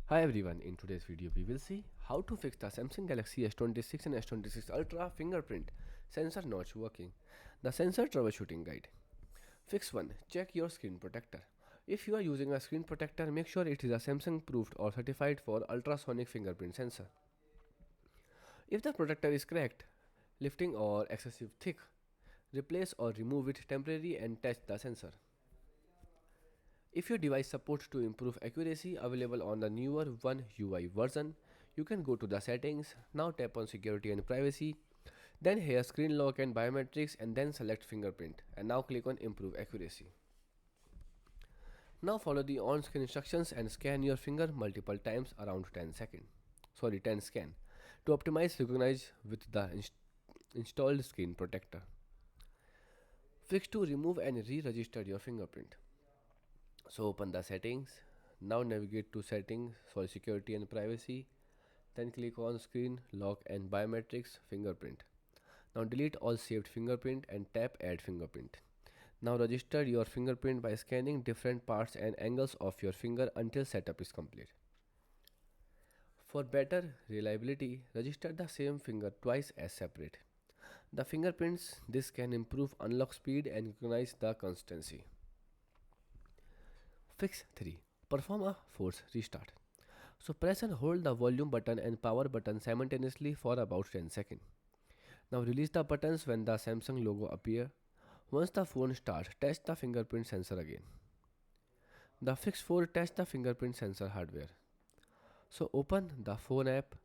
Hi everyone, in today's video we will see how to fix the Samsung Galaxy S26 and S26 Ultra fingerprint sensor not working. The sensor troubleshooting guide. Fix 1. Check your screen protector. If you are using a screen protector, make sure it is a Samsung approved or certified for ultrasonic fingerprint sensor. If the protector is cracked, lifting or excessive thick, replace or remove it temporarily and test the sensor. If your device supports to improve accuracy available on the newer One UI version, you can go to the settings, now tap on security and privacy, then here screen lock and biometrics and then select fingerprint and now click on improve accuracy. Now follow the on-screen instructions and scan your finger multiple times around 10 scan to optimize recognize with the installed screen protector. Fix to remove and re-register your fingerprint. So open the settings. Now navigate to settings for security and privacy. Then click on screen lock and biometrics fingerprint. Now delete all saved fingerprint and tap add fingerprint. Now register your fingerprint by scanning different parts and angles of your finger until setup is complete. For better reliability, register the same finger twice as separate. The fingerprints this can improve unlock speed and recognize the consistency. Fix 3. Perform a force restart. So press and hold the volume button and power button simultaneously for about 10 seconds. Now release the buttons when the Samsung logo appear. Once the phone starts, test the fingerprint sensor again. The Fix 4 test the fingerprint sensor hardware. So open the phone app.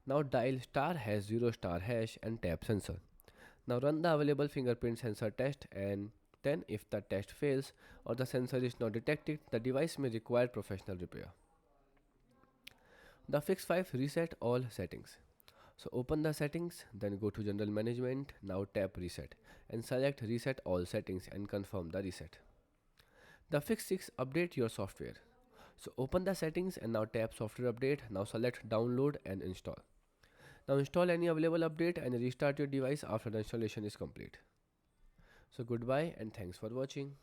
Now dial *#0* and tap sensor. Now run the available fingerprint sensor test and then if the test fails or the sensor is not detected, the device may require professional repair. The Fix 5 reset all settings. So open the settings, then go to general management, now tap reset and select reset all settings and confirm the reset. The Fix 6 update your software. So open the settings and now tap software update, now select download and install. Now install any available update and restart your device after the installation is complete. So goodbye and thanks for watching.